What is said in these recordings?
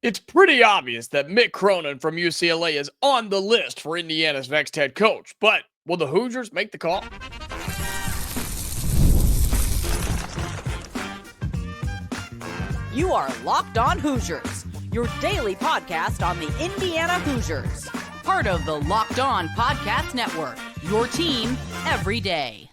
It's pretty obvious that Mick Cronin from UCLA is on the list for Indiana's next head coach, but will the Hoosiers make the call? You are Locked On Hoosiers, your daily podcast on the Indiana Hoosiers. Part of the Locked On Podcast Network, your team every day.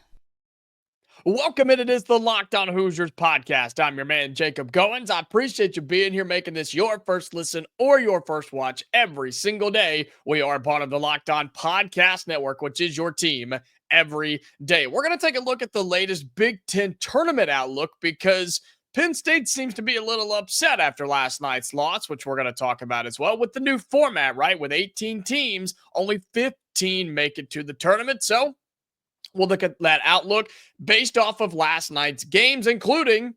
Welcome in. It is the Locked On Hoosiers podcast. I'm your man, Jacob Goins. I appreciate you being here, making this your first listen or your first watch every single day. We are part of the Locked On Podcast Network, which is your team every day. We're going to take a look at the latest Big Ten tournament outlook because Penn State seems to be a little upset after last night's loss, which we're going to talk about as well with the new format, right? With 18 teams, only 15 make it to the tournament. So we'll look at that outlook based off of last night's games, including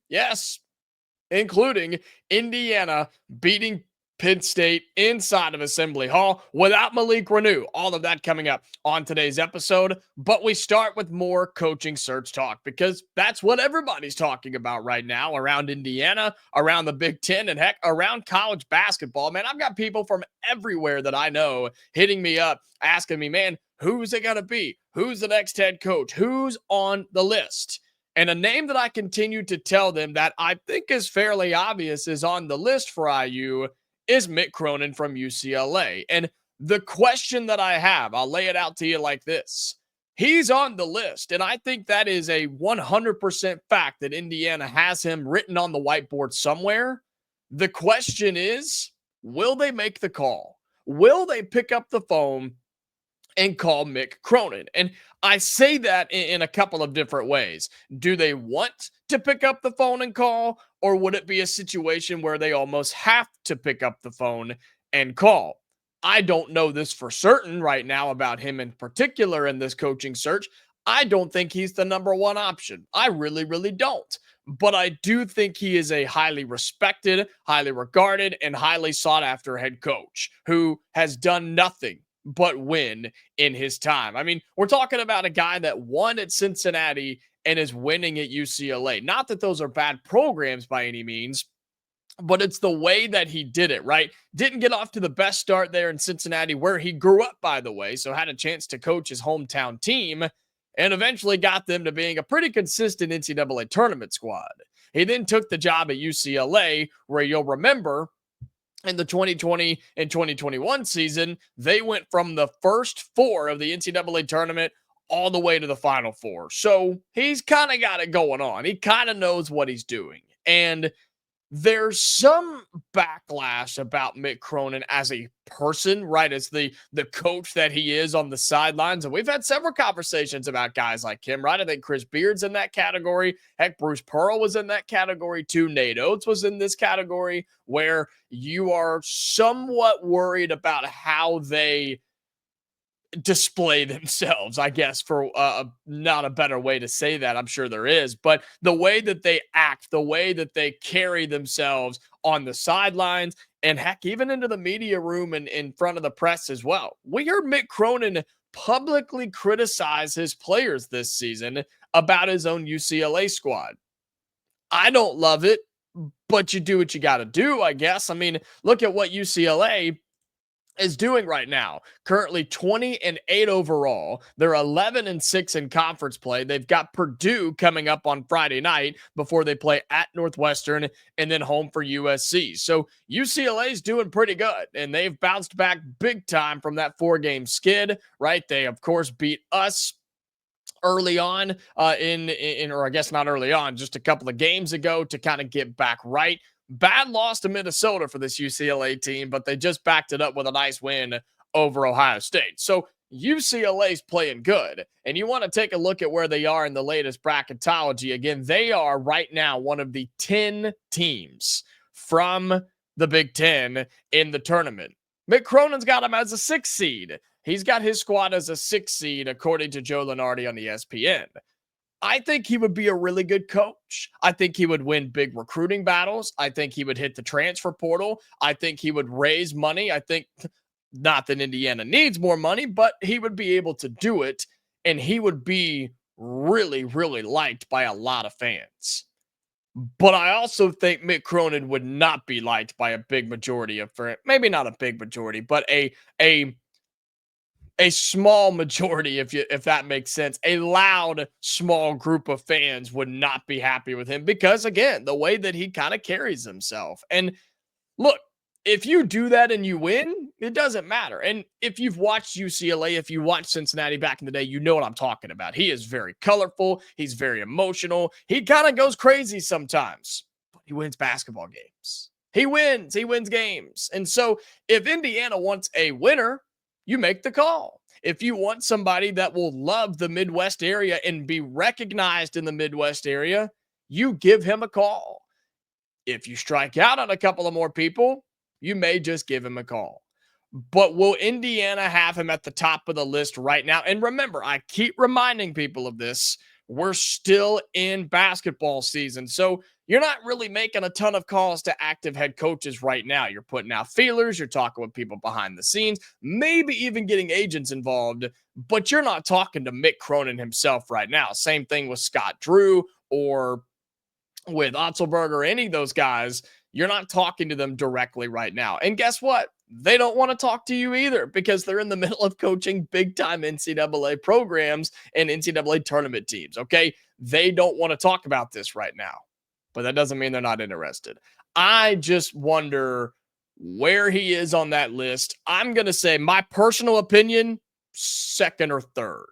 Indiana beating Penn State inside of Assembly Hall without Malik Reneau. All of that coming up on today's episode. But we start with more coaching search talk because that's what everybody's talking about right now around Indiana, around the Big Ten, and heck, around college basketball. Man, I've got people from everywhere that I know hitting me up, asking me, man, who's it going to be? Who's the next head coach? Who's on the list? And a name that I continue to tell them that I think is fairly obvious is on the list for IU is Mick Cronin from UCLA. And the question that I have, I'll lay it out to you like this. He's on the list, and I think that is a 100% fact that Indiana has him written on the whiteboard somewhere. The question is, will they make the call? Will they pick up the phone and call Mick Cronin? And I say that in a couple of different ways. Do they want to pick up the phone and call, or would it be a situation where they almost have to pick up the phone and call? I don't know this for certain right now about him in particular in this coaching search. I don't think he's the number one option. I really, really don't. But I do think he is a highly respected, highly regarded, and highly sought after head coach who has done nothing but win in his time. I mean, we're talking about a guy that won at Cincinnati and is winning at UCLA. Not that those are bad programs by any means, but it's the way that he did it, right? Didn't get off to the best start there in Cincinnati, where he grew up, by the way, so had a chance to coach his hometown team and eventually got them to being a pretty consistent NCAA tournament squad. He then took the job at UCLA, where you'll remember in the 2020 and 2021 season, they went from the first four of the NCAA tournament all the way to the Final Four. So he's kind of got it going on. He kind of knows what he's doing. And there's some backlash about Mick Cronin as a person, right? As the coach that he is on the sidelines. And we've had several conversations about guys like him, right? I think Chris Beard's in that category. Heck, Bruce Pearl was in that category too. Nate Oates was in this category, where you are somewhat worried about how they display themselves, I guess, for not a better way to say that. I'm sure there is, but the way that they act, the way that they carry themselves on the sidelines, and heck, even into the media room and in front of the press as well. We heard Mick Cronin publicly criticize his players this season about his own UCLA squad. I don't love it, but you do what you got to do, I guess. I mean, look at what UCLA is doing right now. Currently 20-8 overall. They're 11-6 in conference play. They've got Purdue coming up on Friday night before they play at Northwestern and then home for USC. So UCLA is doing pretty good, and they've bounced back big time from that 4-game skid, right? They, of course, beat us early on or I guess not early on, just a couple of games ago to kind of get back right. Bad loss to Minnesota for this UCLA team, but they just backed it up with a nice win over Ohio State. So UCLA's playing good, and you want to take a look at where they are in the latest bracketology. Again, they are right now one of the 10 teams from the Big Ten in the tournament. Mick Cronin's got him as a 6 seed. He's got his squad as a 6 seed, according to Joe Lunardi on ESPN. I think he would be a really good coach. I think he would win big recruiting battles. I think he would hit the transfer portal. I think he would raise money. I think not that Indiana needs more money, but he would be able to do it, and he would be really, really liked by a lot of fans. But I also think Mick Cronin would not be liked by a big majority of maybe not a big majority, but a a small majority, if that makes sense. A loud small group of fans would not be happy with him because, again, the way that he kind of carries himself. And look, if you do that and you win, it doesn't matter. And if you've watched UCLA, if you watched Cincinnati back in the day, you know what I'm talking about. He is very colorful. He's very emotional. He kind of goes crazy sometimes, but he wins basketball games. He wins. He wins games. And so if Indiana wants a winner, you make the call. If you want somebody that will love the Midwest area and be recognized in the Midwest area, you give him a call. If you strike out on a couple of more people, you may just give him a call. But will Indiana have him at the top of the list right now? And remember, I keep reminding people of this. We're still in basketball season. So you're not really making a ton of calls to active head coaches right now. You're putting out feelers. You're talking with people behind the scenes, maybe even getting agents involved, but you're not talking to Mick Cronin himself right now. Same thing with Scott Drew or with Otzelberg or any of those guys. You're not talking to them directly right now. And guess what? They don't want to talk to you either because they're in the middle of coaching big time NCAA programs and NCAA tournament teams. Okay. They don't want to talk about this right now, but that doesn't mean they're not interested. I just wonder where he is on that list. I'm going to say my personal opinion, second or third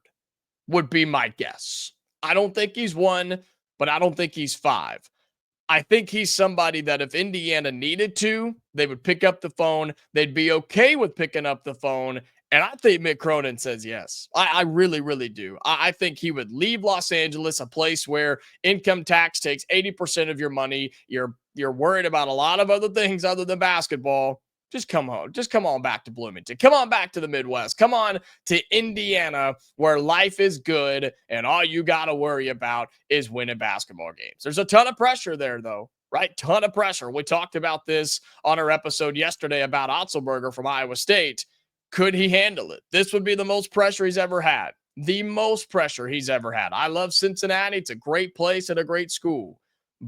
would be my guess. I don't think he's one, but I don't think he's five. I think he's somebody that if Indiana needed to, they would pick up the phone. They'd be okay with picking up the phone. And I think Mick Cronin says yes. I really, really do. I think he would leave Los Angeles, a place where income tax takes 80% of your money. You're worried about a lot of other things other than basketball. Just come home. Just come on back to Bloomington. Come on back to the Midwest. Come on to Indiana, where life is good and all you got to worry about is winning basketball games. There's a ton of pressure there, though, right? Ton of pressure. We talked about this on our episode yesterday about Otzelberger from Iowa State. Could he handle it? This would be the most pressure he's ever had. The most pressure he's ever had. I love Cincinnati. It's a great place and a great school,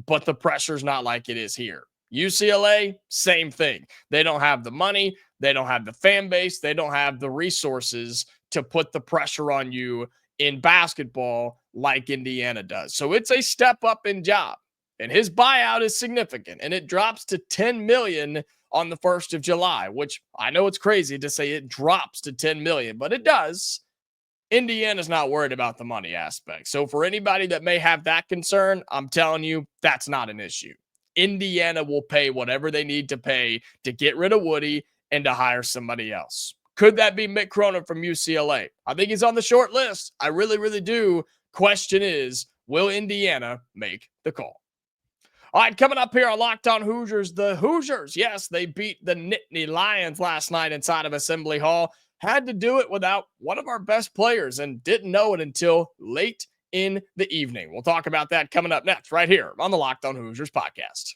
but the pressure's not like it is here. UCLA, same thing. They don't have the money. They don't have the fan base. They don't have the resources to put the pressure on you in basketball like Indiana does. So it's a step up in job, and his buyout is significant, and it drops to $10 million on the 1st of July, which I know it's crazy to say it drops to $10 million, but it does. Indiana's not worried about the money aspect. So for anybody that may have that concern, I'm telling you, that's not an issue. Indiana will pay whatever they need to pay to get rid of Woody and to hire somebody else. Could that be Mick Cronin from UCLA? I think he's on the short list. I really, really do. Question is, will Indiana make the call? All right, coming up here on Locked On Hoosiers, the Hoosiers, yes, they beat the Nittany Lions last night inside of Assembly Hall. Had to do it without one of our best players and didn't know it until late in the evening. We'll talk about that coming up next right here on the Locked On Hoosiers podcast.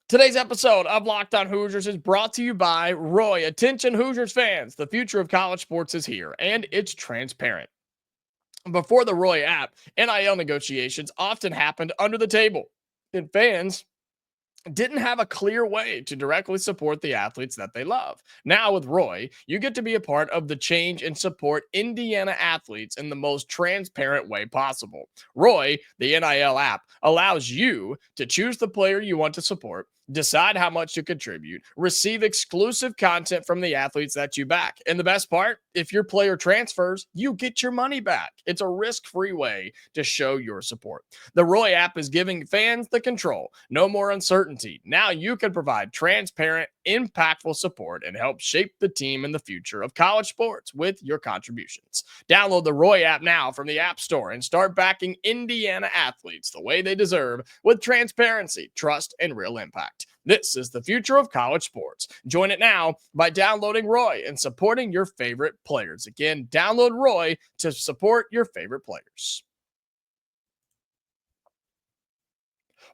Today's episode of Locked On Hoosiers is brought to you by Roy. Attention Hoosiers fans, the future of college sports is here, and it's transparent. Before the Roy app, NIL negotiations often happened under the table, and fans didn't have a clear way to directly support the athletes that they love. Now with Roy, you get to be a part of the change and support Indiana athletes in the most transparent way possible. Roy, the NIL app, allows you to choose the player you want to support, decide how much to contribute, receive exclusive content from the athletes that you back. And the best part, if your player transfers, you get your money back. It's a risk-free way to show your support. The Roy app is giving fans the control. No more uncertainty. Now you can provide transparent, impactful support and help shape the team and the future of college sports with your contributions. Download the Roy app now from the App Store and start backing Indiana athletes the way they deserve with transparency, trust, and real impact. This is the future of college sports. Join it now by downloading Roy and supporting your favorite players. Again, download Roy to support your favorite players.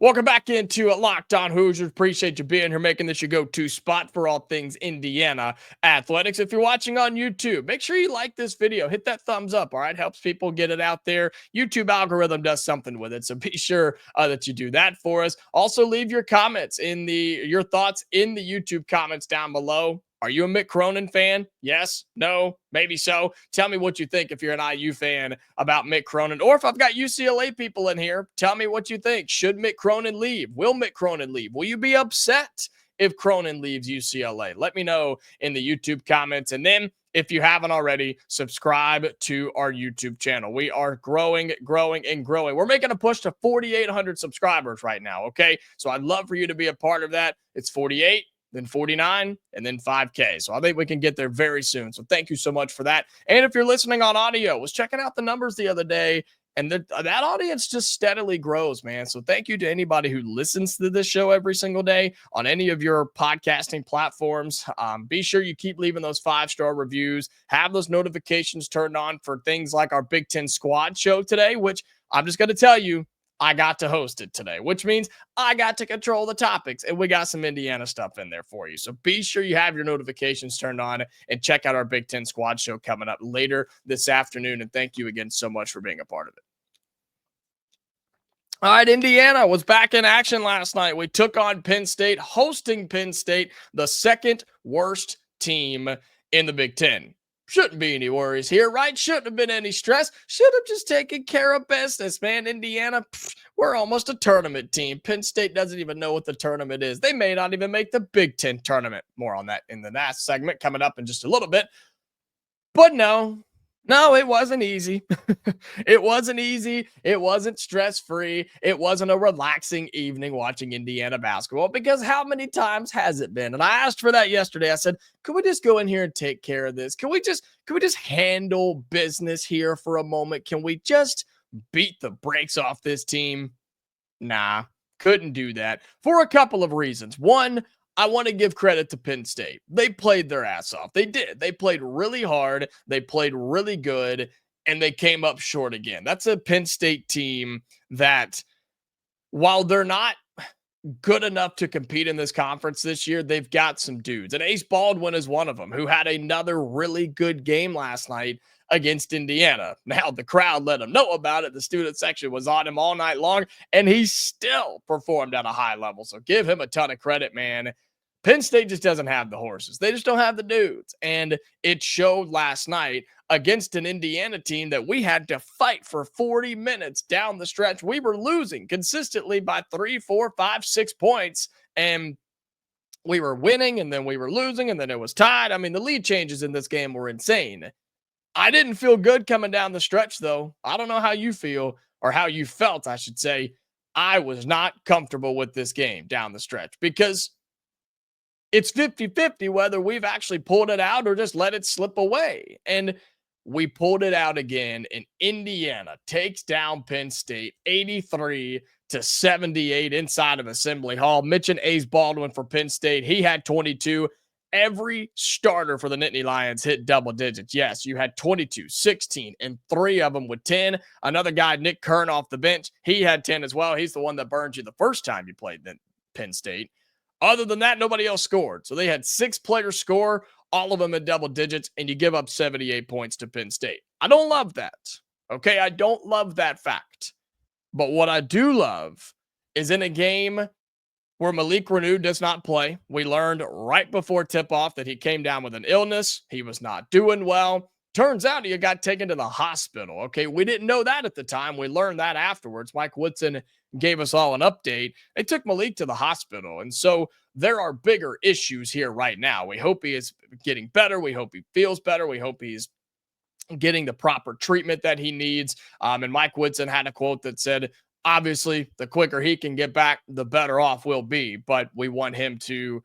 Welcome back into Locked On Hoosiers. Appreciate you being here, making this your go-to spot for all things Indiana athletics. If you're watching on YouTube, make sure you like this video. Hit that thumbs up, all right? Helps people get it out there. YouTube algorithm does something with it, so be sure that you do that for us. Also, leave your comments your thoughts in the YouTube comments down below. Are you a Mick Cronin fan? Yes? No? Maybe so. Tell me what you think if you're an IU fan about Mick Cronin. Or if I've got UCLA people in here, tell me what you think. Should Mick Cronin leave? Will Mick Cronin leave? Will you be upset if Cronin leaves UCLA? Let me know in the YouTube comments. And then if you haven't already, subscribe to our YouTube channel. We are growing, and growing. We're making a push to 4,800 subscribers right now, okay? So I'd love for you to be a part of that. It's 48. Then 49, and then 5K. So I think we can get there very soon. So thank you so much for that. And if you're listening on audio, was checking out the numbers the other day, and that audience just steadily grows, man. So thank you to anybody who listens to this show every single day on any of your podcasting platforms. Be sure you keep leaving those 5-star reviews. Have those notifications turned on for things like our Big Ten Squad show today, which I'm just going to tell you, I got to host it today, which means I got to control the topics, and we got some Indiana stuff in there for you. So be sure you have your notifications turned on and check out our Big Ten Squad show coming up later this afternoon. And thank you again so much for being a part of it. All right, Indiana was back in action last night. We took on Penn State, hosting Penn State, the second worst team in the Big Ten. Shouldn't be any worries here, right? Shouldn't have been any stress. Should have just taken care of business, man. Indiana, we're almost a tournament team. Penn State doesn't even know what the tournament is. They may not even make the Big Ten tournament. More on that in the last segment coming up in just a little bit. But no, it wasn't easy. It wasn't easy. It wasn't stress-free. It wasn't a relaxing evening watching Indiana basketball, because how many times has it been? And I asked for that yesterday. I said, can we just go in here and take care of this? Can we just handle business here for a moment? Can we just beat the brakes off this team? Nah, couldn't do that for a couple of reasons. One, I want to give credit to Penn State. They played their ass off. They did. They played really hard. They played really good, and they came up short again. That's a Penn State team that, while they're not good enough to compete in this conference this year, they've got some dudes. And Ace Baldwin is one of them, who had another really good game last night against Indiana. Now, the crowd let him know about it. The student section was on him all night long, and he still performed at a high level. So give him a ton of credit, man. Penn State just doesn't have the horses. They just don't have the dudes. And it showed last night against an Indiana team that we had to fight for 40 minutes down the stretch. We were losing consistently by 3, 4, 5, 6 points. And we were winning, and then we were losing, and then it was tied. I mean, the lead changes in this game were insane. I didn't feel good coming down the stretch, though. I don't know how you feel, or how you felt, I should say. I was not comfortable with this game down the stretch, because it's 50-50 whether we've actually pulled it out or just let it slip away. And we pulled it out again, and Indiana takes down Penn State 83-78 inside of Assembly Hall. Mention Ace Baldwin for Penn State. He had 22. Every starter for the Nittany Lions hit double digits. Yes, you had 22, 16, and 3 of them with 10. Another guy, Nick Kern, off the bench, he had 10 as well. He's the one that burned you the first time you played Penn State. Other than that, nobody else scored. So they had 6 players score, all of them in double digits, and you give up 78 points to Penn State. I don't love that. Okay, I don't love that fact. But what I do love is in a game where Malik Reneau does not play. We learned right before tip-off that he came down with an illness. He was not doing well. Turns out he got taken to the hospital. Okay, we didn't know that at the time. We learned that afterwards. Mike Woodson gave us all an update. They took Malik to the hospital. And so there are bigger issues here right now. We hope he is getting better. We hope he feels better. We hope he's getting the proper treatment that he needs. And Mike Woodson had a quote that said, obviously, the quicker he can get back, the better off we'll be. But we want him to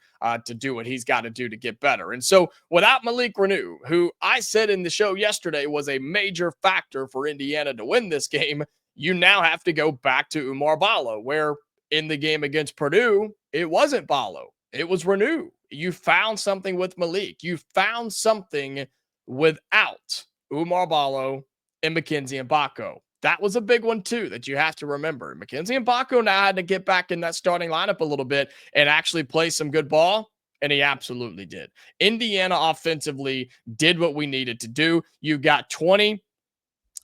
do what he's got to do to get better. And so without Malik Reneau, who I said in the show yesterday was a major factor for Indiana to win this game, you now have to go back to Oumar Ballo, where in the game against Purdue, it wasn't Ballo. It was Reneau. You found something with Malik. You found something without Oumar Ballo and Mackenzie Mbako. That was a big one too that you have to remember. Mackenzie Mbako now had to get back in that starting lineup a little bit and actually play some good ball, and he absolutely did. Indiana offensively did what we needed to do. You got 20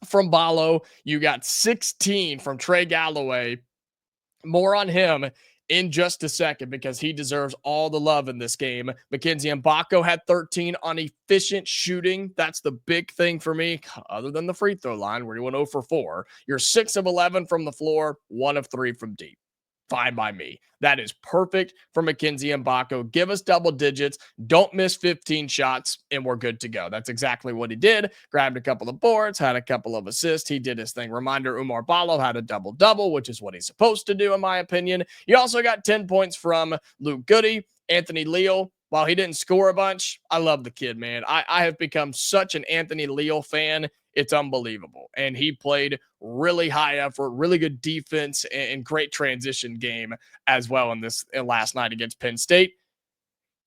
from Ballo. You got 16 from Trey Galloway. More on him in just a second because he deserves all the love in this game. Mackenzie Mbako had 13 on efficient shooting. That's the big thing for me, other than the free throw line where he went 0 for 4. You're 6 of 11 from the floor, 1 of 3 from deep. Fine by me. That is perfect for Mackenzie Mbako. Give us double digits. Don't miss 15 shots, and we're good to go. That's exactly what he did. Grabbed a couple of boards, had a couple of assists. He did his thing. Reminder, Umar Ballo had a double-double, which is what he's supposed to do, in my opinion. You also got 10 points from Luke Goody, Anthony Leal. While he didn't score a bunch, I love the kid, man. I have become such an Anthony Leal fan. It's unbelievable. And he played really high effort, really good defense, and great transition game as well in last night against Penn State.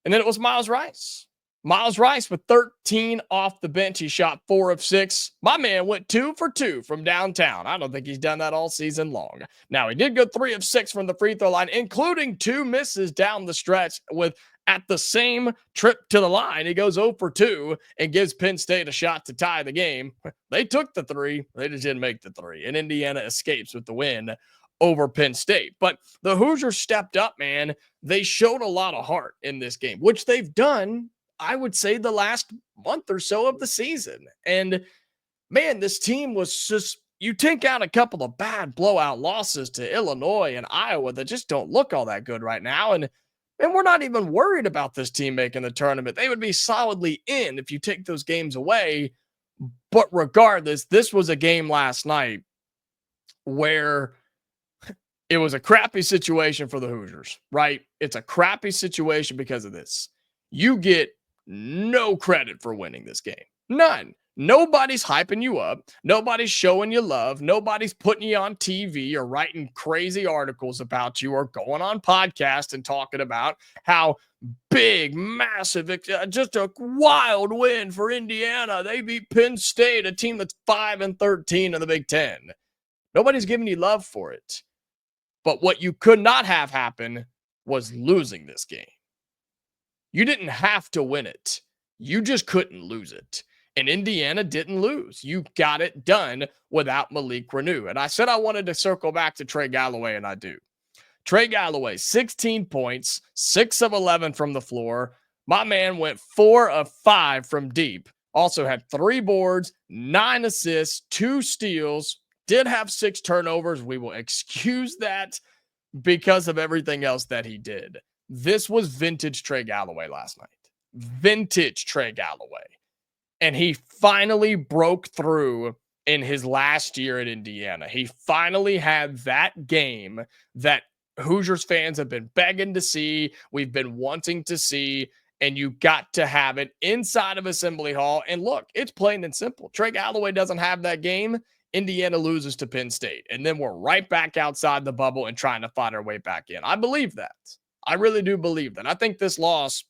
And then it was Miles Rice. Miles Rice with 13 off the bench. He shot 4 of 6. My man went 2 for 2 from downtown. I don't think he's done that all season long. Now, he did go 3 of 6 from the free throw line, including 2 misses down the stretch with at the same trip to the line. He goes 0 for 2 and gives Penn State a shot to tie the game. They took the 3. They just didn't make the 3. And Indiana escapes with the win over Penn State. But the Hoosiers stepped up, man. They showed a lot of heart in this game, which they've done, I would say, the last month or so of the season. And, man, this team was just, you take out a couple of bad blowout losses to Illinois and Iowa that just don't look all that good right now. And we're not even worried about this team making the tournament. They would be solidly in if you take those games away. But regardless, this was a game last night where it was a crappy situation for the Hoosiers, right? It's a crappy situation because of this. You get no credit for winning this game. None. Nobody's hyping you up. Nobody's showing you love. Nobody's putting you on TV or writing crazy articles about you or going on podcasts and talking about how big, massive, just a wild win for Indiana. They beat Penn State, a team that's 5-13 in the Big Ten. Nobody's giving you love for it. But what you could not have happen was losing this game. You didn't have to win it. You just couldn't lose it. And Indiana didn't lose. You got it done without Malik Reneau. And I said I wanted to circle back to Trey Galloway, and I do. Trey Galloway, 16 points, 6 of 11 from the floor. My man went 4 of 5 from deep. Also had 3 boards, 9 assists, 2 steals. Did have 6 turnovers. We will excuse that because of everything else that he did. This was vintage Trey Galloway last night. Vintage Trey Galloway. And he finally broke through in his last year at Indiana. He finally had that game that Hoosiers fans have been begging to see. We've been wanting to see. And you got to have it inside of Assembly Hall. And look, it's plain and simple. Trey Galloway doesn't have that game. Indiana loses to Penn State. And then we're right back outside the bubble and trying to fight our way back in. I believe that. I really do believe that. I think this loss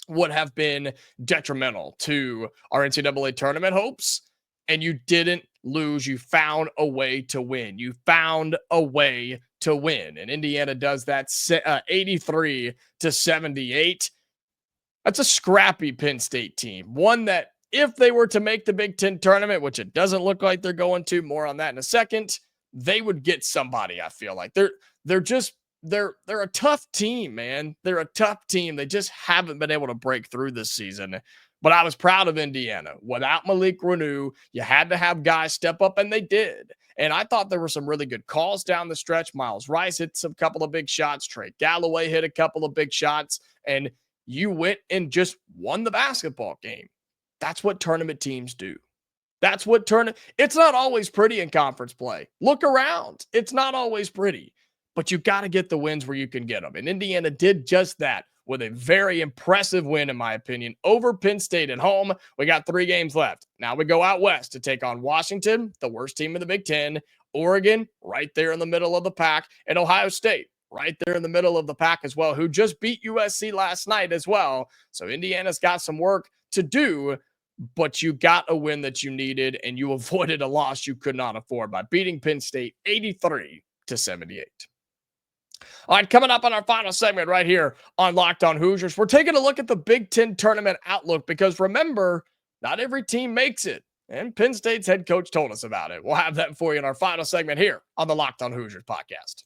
would have been detrimental to our NCAA tournament hopes, and you didn't lose. You found a way to win. You found a way to win, and Indiana does that 83-78. That's a scrappy Penn State team, one that if they were to make the Big Ten tournament, which it doesn't look like they're going to, more on that in a second, they would get somebody. I feel like they're a tough team, man. They're a tough team. They just haven't been able to break through this season. But I was proud of Indiana. Without Malik Reneau, you had to have guys step up, and they did. And I thought there were some really good calls down the stretch. Miles Rice hit some couple of big shots. Trey Galloway hit a couple of big shots. And you went and just won the basketball game. That's what tournament teams do. It's not always pretty in conference play. Look around. It's not always pretty. But you got to get the wins where you can get them. And Indiana did just that with a very impressive win, in my opinion, over Penn State at home. We got 3 games left. Now we go out west to take on Washington, the worst team in the Big Ten, Oregon, right there in the middle of the pack, and Ohio State, right there in the middle of the pack as well, who just beat USC last night as well. So Indiana's got some work to do. but you got a win that you needed, and you avoided a loss you could not afford by beating Penn State 83-78. All right, coming up on our final segment right here on Locked On Hoosiers, we're taking a look at the Big Ten tournament outlook because remember, not every team makes it, and Penn State's head coach told us about it. We'll have that for you in our final segment here on the Locked On Hoosiers podcast.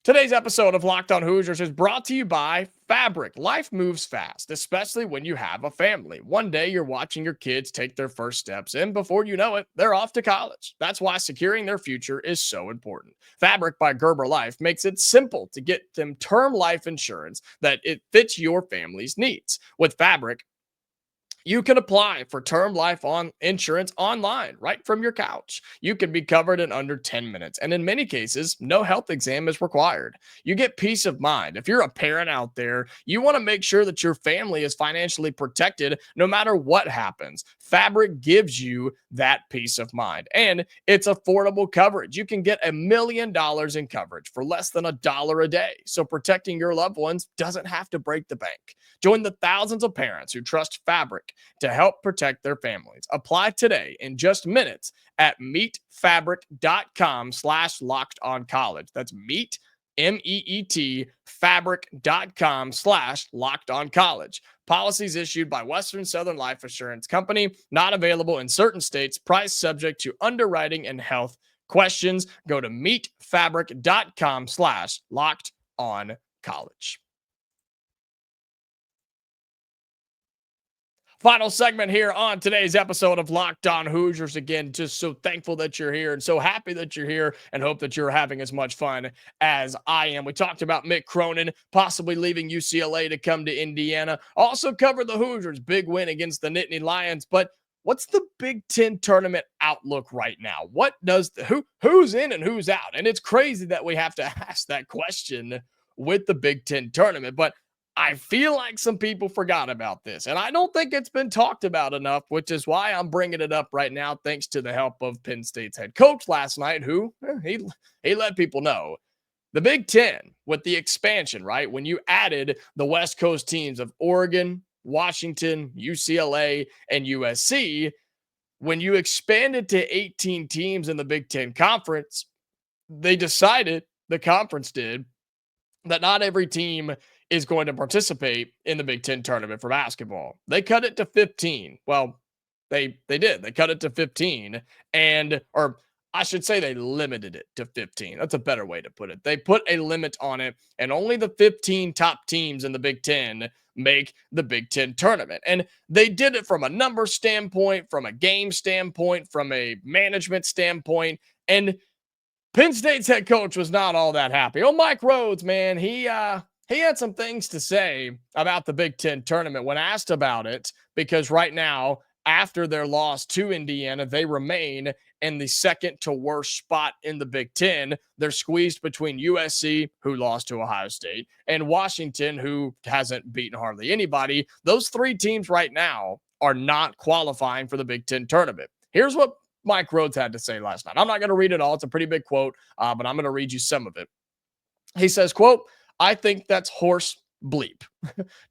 Today's episode of Locked On Hoosiers is brought to you by Fabric. Life moves fast, especially when you have a family. One day you're watching your kids take their first steps, and before you know it, they're off to college. That's why securing their future is so important. Fabric by Gerber Life makes it simple to get them term life insurance that it fits your family's needs. With Fabric, you can apply for term life insurance online right from your couch. You can be covered in under 10 minutes. And in many cases, no health exam is required. You get peace of mind. If you're a parent out there, you want to make sure that your family is financially protected no matter what happens. Fabric gives you that peace of mind. And it's affordable coverage. You can get $1 million in coverage for less than $1 a day. So protecting your loved ones doesn't have to break the bank. Join the thousands of parents who trust Fabric to help protect their families. Apply today in just minutes at meetfabric.com/lockedoncollege. That's meet, MEET, fabric.com/lockedoncollege. Policies issued by Western Southern Life Assurance Company, not available in certain states, price subject to underwriting and health questions. Go to meetfabric.com/lockedoncollege. Final segment here on today's episode of Locked On Hoosiers. Again, just so thankful that you're here and so happy that you're here and hope that you're having as much fun as I am. We talked about Mick Cronin possibly leaving UCLA to come to Indiana. Also covered the Hoosiers' big win against the Nittany Lions. But what's the Big Ten tournament outlook right now? What does who's in and who's out? And it's crazy that we have to ask that question with the Big Ten tournament. But I feel like some people forgot about this, and I don't think it's been talked about enough, which is why I'm bringing it up right now, thanks to the help of Penn State's head coach last night, who he let people know. The Big Ten, with the expansion, right, when you added the West Coast teams of Oregon, Washington, UCLA, and USC, when you expanded to 18 teams in the Big Ten Conference, they decided, the conference did, that not every team is going to participate in the Big Ten tournament for basketball. They cut it to 15. Well, they did. They cut it to 15, or I should say they limited it to 15. That's a better way to put it. They put a limit on it, and only the 15 top teams in the Big Ten make the Big Ten tournament. And they did it from a number standpoint, from a game standpoint, from a management standpoint, and Penn State's head coach was not all that happy. Oh, Mike Rhoades, man, he had some things to say about the Big Ten tournament when asked about it, because right now, after their loss to Indiana, they remain in the second to worst spot in the Big Ten. They're squeezed between USC, who lost to Ohio State, and Washington, who hasn't beaten hardly anybody. Those three teams right now are not qualifying for the Big Ten tournament. Here's what Mike Rhoades had to say last night. I'm not going to read it all. It's a pretty big quote, but I'm going to read you some of it. He says, quote, "I think that's horse bleep,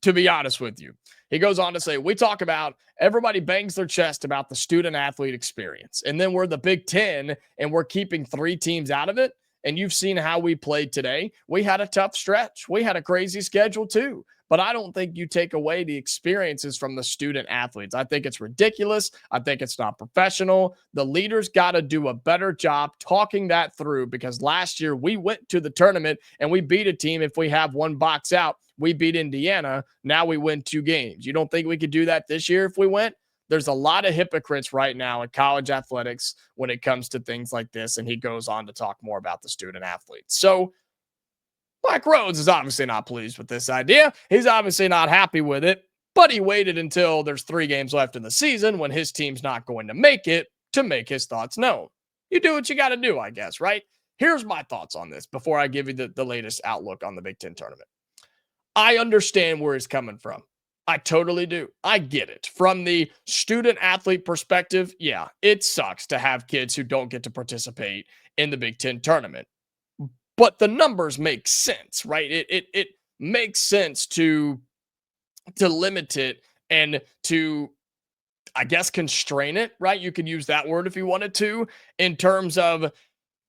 to be honest with you." He goes on to say, "We talk about everybody bangs their chest about the student athlete experience. And then we're the Big Ten and we're keeping three teams out of it. And you've seen how we played today. We had a tough stretch. We had a crazy schedule too. But I don't think you take away the experiences from the student athletes. I think it's ridiculous. I think it's not professional. The leaders got to do a better job talking that through, because last year we went to the tournament and we beat a team. If we have one box out, we beat Indiana. Now we win 2 games. You don't think we could do that this year if we went? There's a lot of hypocrites right now in college athletics when it comes to things like this. And he goes on to talk more about the student athletes. So Mike Rhoades is obviously not pleased with this idea. He's obviously not happy with it, but he waited until there's 3 games left in the season when his team's not going to make it to make his thoughts known. You do what you got to do, I guess, right? Here's my thoughts on this before I give you the latest outlook on the Big Ten tournament. I understand where he's coming from. I totally do. I get it. From the student athlete perspective, yeah, it sucks to have kids who don't get to participate in the Big Ten tournament. But the numbers make sense, right? It makes sense to to limit it and to, I guess, constrain it, right? You could use that word if you wanted to, in terms of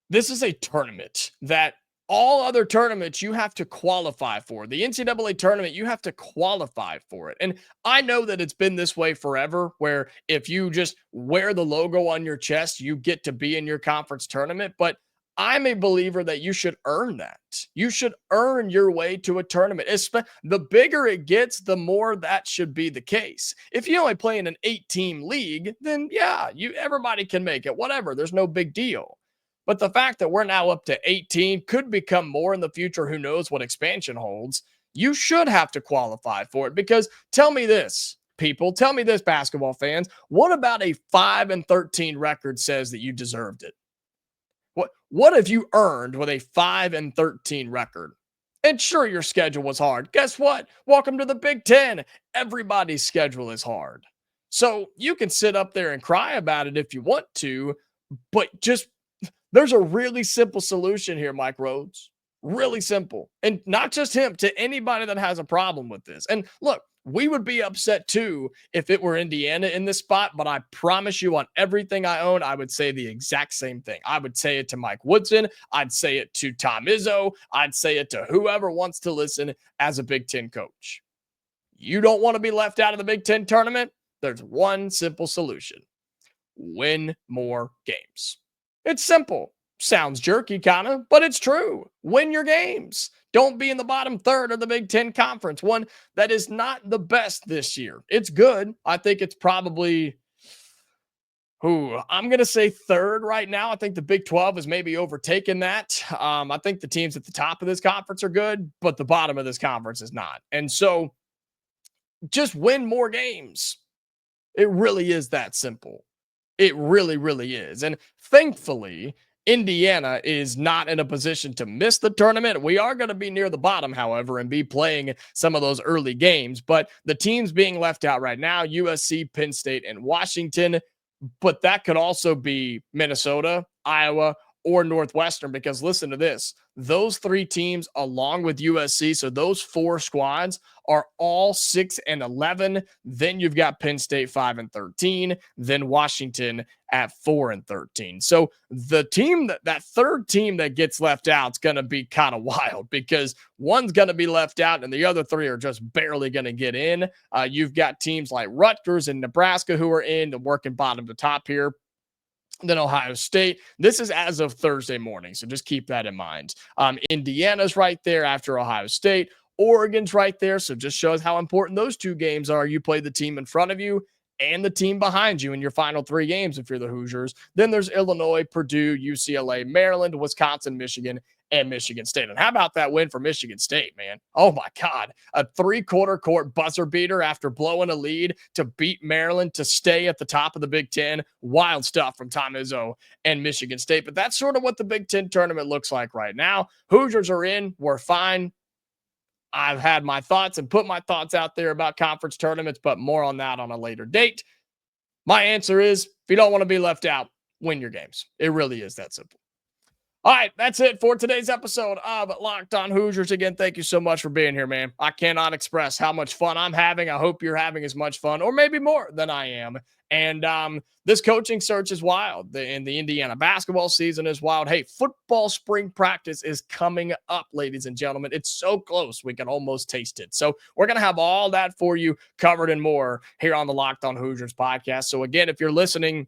this is a tournament that all other tournaments you have to qualify for. The NCAA tournament, you have to qualify for it. And I know that it's been this way forever, where if you just wear the logo on your chest, you get to be in your conference tournament. But I'm a believer that you should earn that. You should earn your way to a tournament. The bigger it gets, the more that should be the case. If you only play in an 8-team league, then yeah, everybody can make it. Whatever. There's no big deal. But the fact that we're now up to 18, could become more in the future. Who knows what expansion holds? You should have to qualify for it, because tell me this, people, tell me this, basketball fans, what about a 5-13 record says that you deserved it? What have you earned with a 5-13 record? And sure, your schedule was hard. Guess what? Welcome to the Big Ten. Everybody's schedule is hard. So you can sit up there and cry about it if you want to, but there's a really simple solution here, Mike Rhoades. Really simple. And not just him, to anybody that has a problem with this. And look, we would be upset too if it were Indiana in this spot, but I promise you, on everything I own, I would say the exact same thing. I would say it to Mike Woodson. I'd say it to Tom Izzo. I'd say it to whoever wants to listen as a Big Ten coach. You don't want to be left out of the Big Ten tournament? There's one simple solution. Win more games. It's simple. Sounds jerky, kind of, but it's true. Win your games. Don't be in the bottom third of the Big Ten Conference, one that is not the best this year. It's good. I think it's probably, I'm going to say third right now. I think the Big 12 has maybe overtaken that. I think the teams at the top of this conference are good, but the bottom of this conference is not. And so just win more games. It really is that simple. It really, really is. And thankfully, Indiana is not in a position to miss the tournament. We are going to be near the bottom, however, and be playing some of those early games. But the teams being left out right now, USC, Penn State, and Washington. But that could also be Minnesota, Iowa, or Northwestern, because listen to this. Those three teams, along with USC, so those four squads are all 6-11. Then you've got Penn State 5-13. Then Washington at 4-13. So the team that third team that gets left out is going to be kind of wild, because one's going to be left out and the other three are just barely going to get in. You've got teams like Rutgers and Nebraska who are in, working bottom to top here. Then Ohio State. This is as of Thursday morning, so just keep that in mind. Indiana's right there after Ohio State. Oregon's right there, so just shows how important those two games are. You play the team in front of you and the team behind you in your final three games if you're the Hoosiers. Then there's Illinois, Purdue, UCLA, Maryland, Wisconsin, Michigan, and Michigan State. And how about that win for Michigan State, man? Oh my God. A 3-quarter court buzzer beater after blowing a lead to beat Maryland to stay at the top of the Big Ten. Wild stuff from Tom Izzo and Michigan State. But that's sort of what the Big Ten tournament looks like right now. Hoosiers are in. We're fine. I've had my thoughts and put my thoughts out there about conference tournaments, but more on that on a later date. My answer is, if you don't want to be left out, win your games. It really is that simple. All right, that's it for today's episode of Locked On Hoosiers. Again, thank you so much for being here, man. I cannot express how much fun I'm having. I hope you're having as much fun, or maybe more than I am. And this coaching search is wild. The Indiana basketball season is wild. Hey, football spring practice is coming up, ladies and gentlemen. It's so close, we can almost taste it. So we're going to have all that for you covered and more here on the Locked On Hoosiers podcast. So again, if you're listening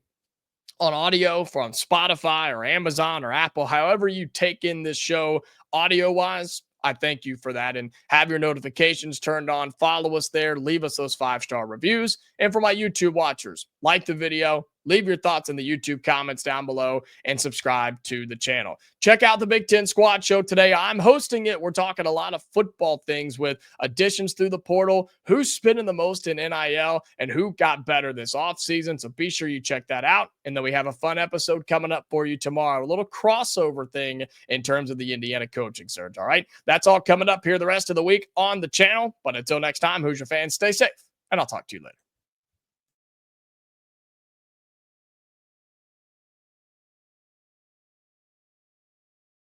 on audio from Spotify or Amazon or Apple, however you take in this show audio-wise, I thank you for that, and have your notifications turned on. Follow us there. Leave us those 5-star reviews. And for my YouTube watchers, like the video, leave your thoughts in the YouTube comments down below, and subscribe to the channel. Check out the Big Ten Squad Show today. I'm hosting it. We're talking a lot of football things with additions through the portal, who's spending the most in NIL, and who got better this offseason. So be sure you check that out. And then we have a fun episode coming up for you tomorrow, a little crossover thing in terms of the Indiana coaching search. All right, that's all coming up here the rest of the week on the channel. But until next time, Hoosier fans, stay safe, and I'll talk to you later.